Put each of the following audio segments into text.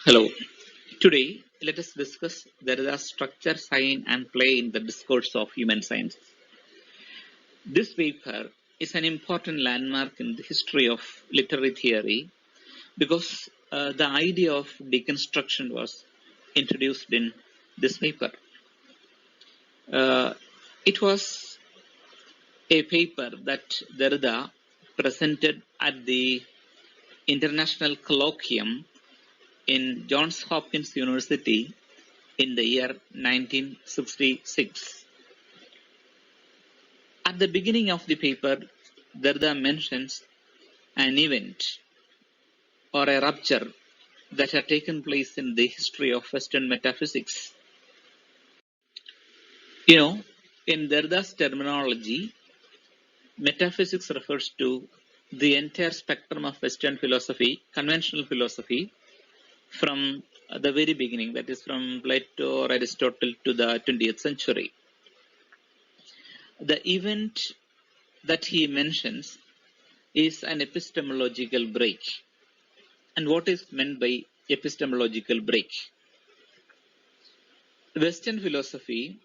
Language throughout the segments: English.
Hello. Today, let us discuss Derrida's structure, sign, and play in the discourse of human science. This paper is an important landmark in the history of literary theory because the idea of deconstruction was introduced in this paper. It was a paper that Derrida presented at the International Colloquium in Johns Hopkins University in the year 1966. At the beginning of the paper, Derrida mentions an event or a rupture that had taken place in the history of Western metaphysics. In Derrida's terminology, metaphysics refers to the entire spectrum of Western philosophy, conventional philosophy, from the very beginning, that is from Plato or Aristotle to the 20th century. The event that he mentions is an epistemological break. And what is meant by epistemological break? Western philosophy,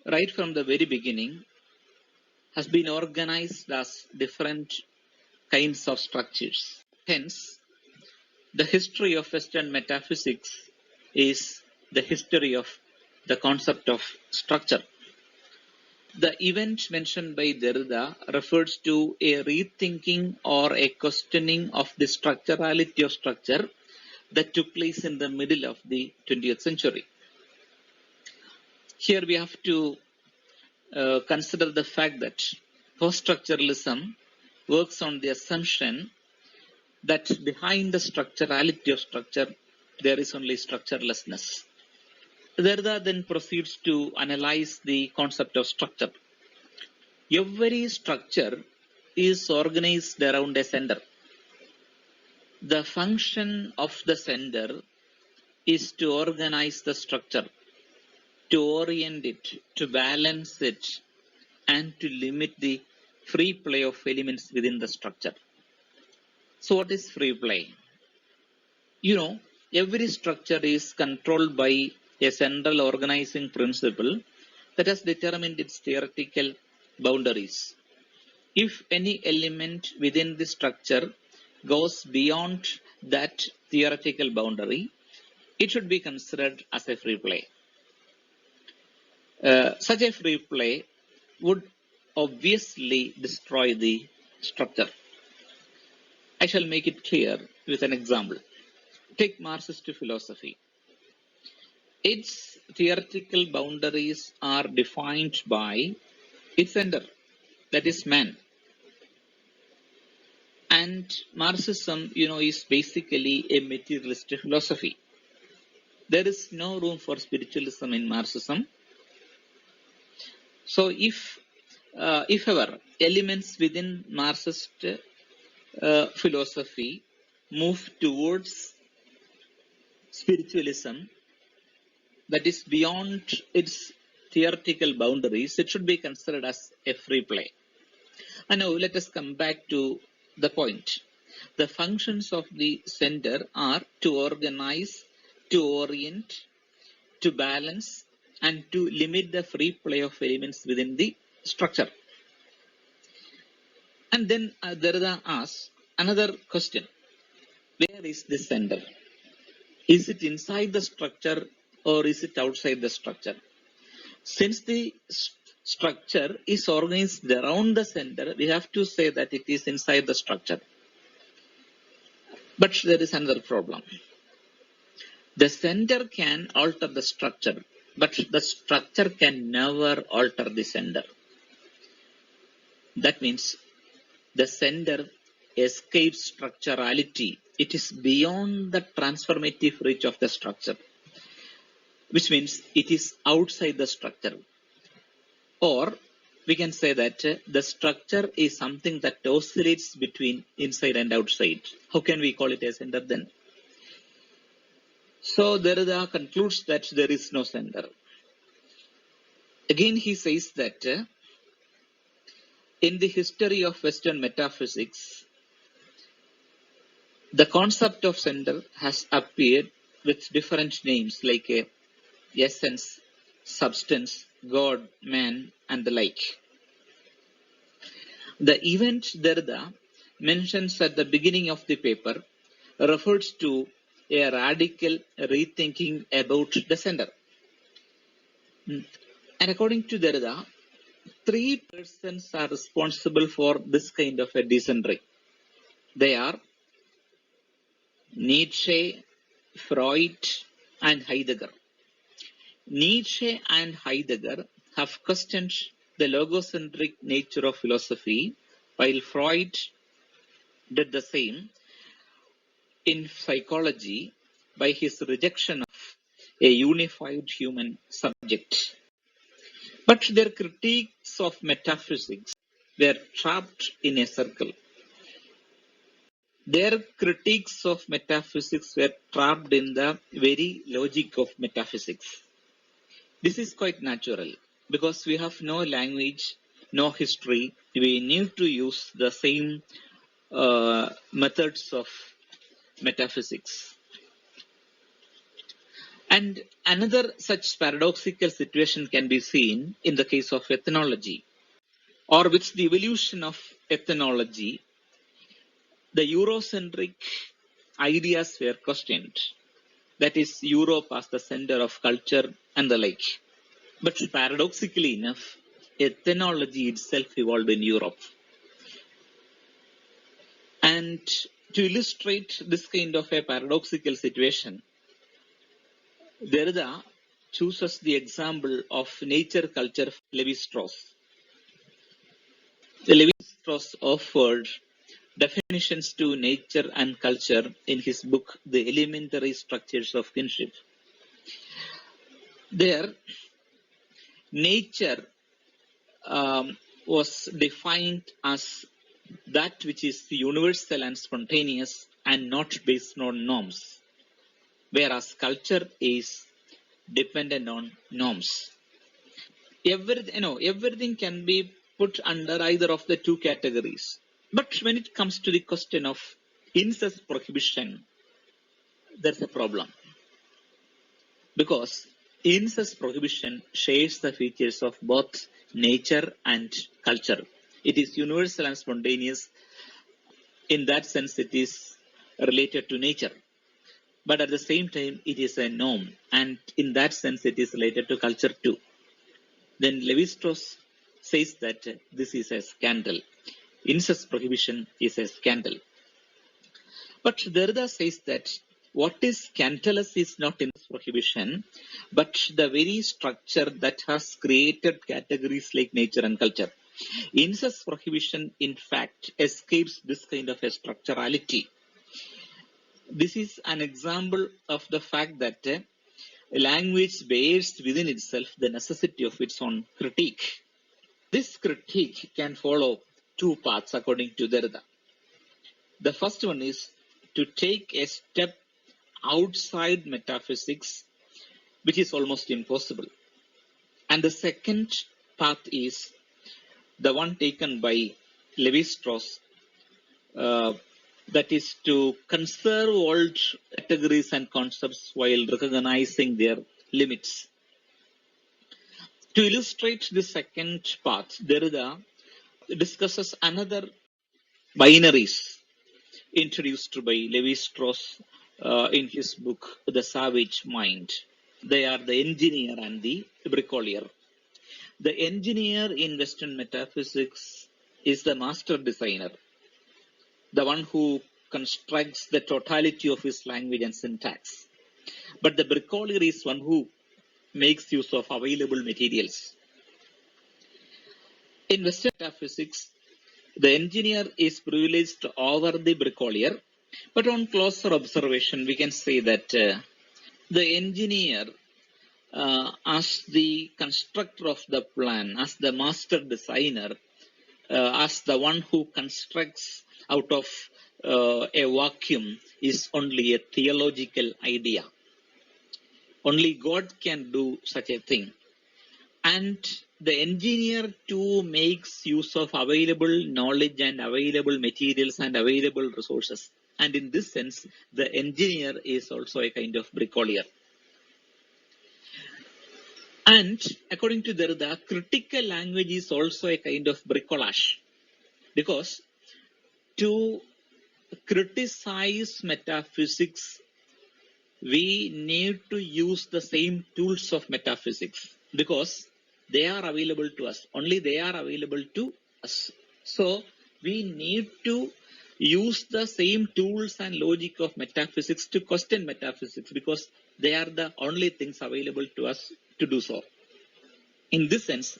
right from the very beginning, has been organized as different kinds of structures. Hence, the history of Western metaphysics is the history of the concept of structure. The event mentioned by Derrida refers to a rethinking or a questioning of the structurality of structure that took place in the middle of the 20th century. Here we have to consider the fact that post-structuralism works on the assumption that behind the structurality of structure, there is only structurelessness. Derrida then proceeds to analyze the concept of structure. Every structure is organized around a center. The function of the center is to organize the structure, to orient it, to balance it, and to limit the free play of elements within the structure. So what is free play? Every structure is controlled by a central organizing principle that has determined its theoretical boundaries. If any element within the structure goes beyond that theoretical boundary, it should be considered as a free play. Such a free play would obviously destroy the structure. I shall make it clear with an example. Take Marxist philosophy. Its theoretical boundaries are defined by its center, that is man. And Marxism, is basically a materialist philosophy. There is no room for spiritualism in Marxism. So if ever elements within Marxist philosophy move towards spiritualism that is beyond its theoretical boundaries, it should be considered as a free play. And now let us come back to the point. The functions of the center are to organize, to orient, to balance, and to limit the free play of elements within the structure. And then Derrida asks another question. Where is the center? Is it inside the structure or is it outside the structure? Since the structure is organized around the center, we have to say that it is inside the structure. But there is another problem. The center can alter the structure, but the structure can never alter the center. That means the center escapes structurality. It is beyond the transformative reach of the structure, which means it is outside the structure. Or we can say that the structure is something that oscillates between inside and outside. How can we call it a center then? So Derrida concludes that there is no center. Again, he says that in the history of Western metaphysics, the concept of center has appeared with different names like essence, substance, God, man, and the like. The event Derrida mentions at the beginning of the paper refers to a radical rethinking about the sender. And according to Derrida, three persons are responsible for this kind of a decentering. They are Nietzsche, Freud, and Heidegger. Nietzsche and Heidegger have questioned the logocentric nature of philosophy, while Freud did the same in psychology by his rejection of a unified human subject. But their critiques of metaphysics were trapped in a circle. Their critiques of metaphysics were trapped in the very logic of metaphysics. This is quite natural because we have no language, no history. We need to use the same methods of metaphysics. And another such paradoxical situation can be seen in the case of ethnology, or with the evolution of ethnology, the Eurocentric ideas were questioned. That is, Europe as the center of culture and the like. But paradoxically enough, ethnology itself evolved in Europe. And to illustrate this kind of a paradoxical situation, Derrida chooses the example of nature culture of Lévi-Strauss. Lévi-Strauss offered definitions to nature and culture in his book, The Elementary Structures of Kinship. There, nature was defined as that which is universal and spontaneous and not based on norms, whereas culture is dependent on norms. Everything can be put under either of the two categories. But when it comes to the question of incest prohibition, there's a problem. Because incest prohibition shares the features of both nature and culture. It is universal and spontaneous. In that sense, it is related to nature. But at the same time, it is a norm. And in that sense, it is related to culture too. Then Lévi-Strauss says that this is a scandal. Incest prohibition is a scandal. But Derrida says that what is scandalous is not incest prohibition, but the very structure that has created categories like nature and culture. Incest prohibition, in fact, escapes this kind of a structurality. This is an example of the fact that language bears within itself the necessity of its own critique. This critique can follow two paths according to Derrida. The first one is to take a step outside metaphysics, which is almost impossible. And the second path is the one taken by Lévi-Strauss, that is to conserve old categories and concepts while recognizing their limits. To illustrate the second path, Derrida discusses another binaries introduced by Lévi-Strauss in his book, The Savage Mind. They are the engineer and the bricoleur. The engineer in Western metaphysics is the master designer, the one who constructs the totality of his language and syntax. But the bricoleur is one who makes use of available materials. In Western metaphysics, the engineer is privileged over the bricoleur, but on closer observation, we can say that the engineer, as the constructor of the plan, as the master designer, as the one who constructs out of a vacuum, is only a theological idea. Only God can do such a thing. And the engineer too makes use of available knowledge and available materials and available resources. And in this sense, the engineer is also a kind of bricolier. And according to Derrida, critical language is also a kind of bricolage, because to criticize metaphysics, we need to use the same tools of metaphysics, because they are available to us. Only they are available to us. So we need to use the same tools and logic of metaphysics to question metaphysics, because they are the only things available to us to do so. In this sense,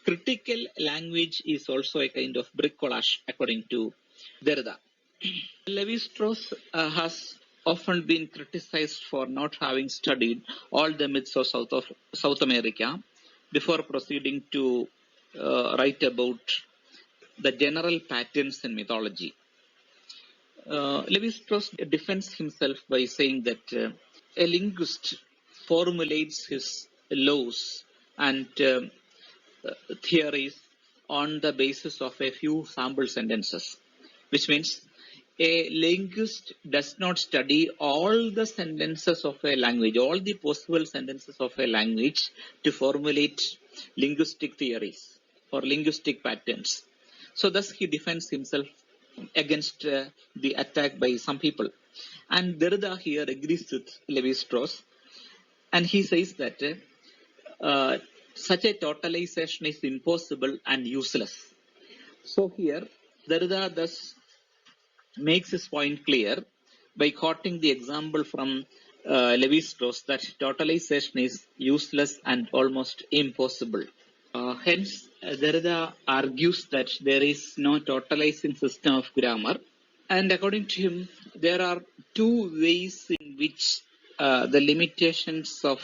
critical language is also a kind of bricolage according to Derrida. Lévi-Strauss has often been criticized for not having studied all the myths of South America before proceeding to write about the general patterns in mythology. Lévi-Strauss defends himself by saying that a linguist formulates his laws and theories on the basis of a few sample sentences, which means a linguist does not study all the sentences of a language, all the possible sentences of a language to formulate linguistic theories or linguistic patterns. So thus he defends himself against the attack by some people. And Derrida here agrees with Lévi-Strauss, and he says that such a totalization is impossible and useless. So here Derrida thus makes his point clear by quoting the example from Lévi-Strauss that totalization is useless and almost impossible. Hence, Derrida argues that there is no totalizing system of grammar, and according to him, there are two ways in which the limitations of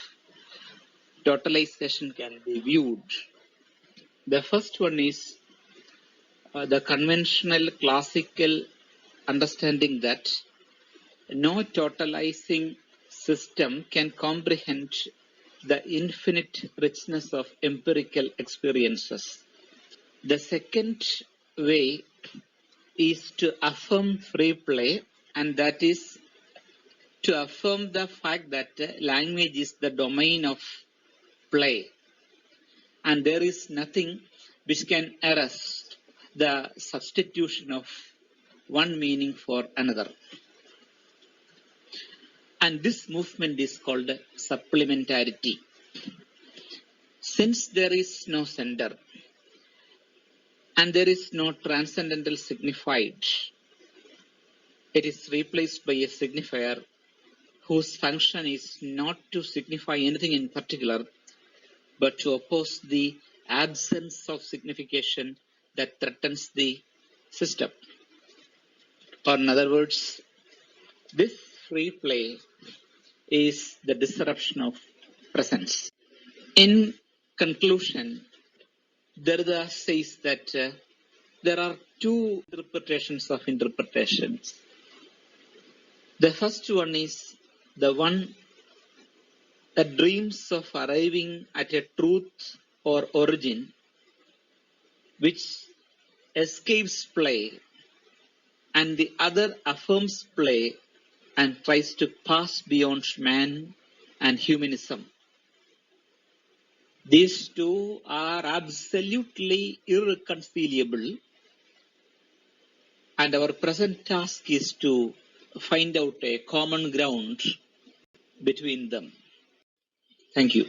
totalization can be viewed. The first one is the conventional classical understanding that no totalizing system can comprehend the infinite richness of empirical experiences. The second way is to affirm free play, and that is to affirm the fact that language is the domain of play, and there is nothing which can arrest the substitution of one meaning for another. And this movement is called supplementarity. Since there is no sender and there is no transcendental signified, it is replaced by a signifier whose function is not to signify anything in particular, but to oppose the absence of signification that threatens the system. Or in other words, this free play is the disruption of presence. In conclusion, Derrida says that there are two interpretations of interpretations. The first one is the one that dreams of arriving at a truth or origin which escapes play, and the other affirms play and tries to pass beyond man and humanism. These two are absolutely irreconcilable, and our present task is to find out a common ground between them. Thank you.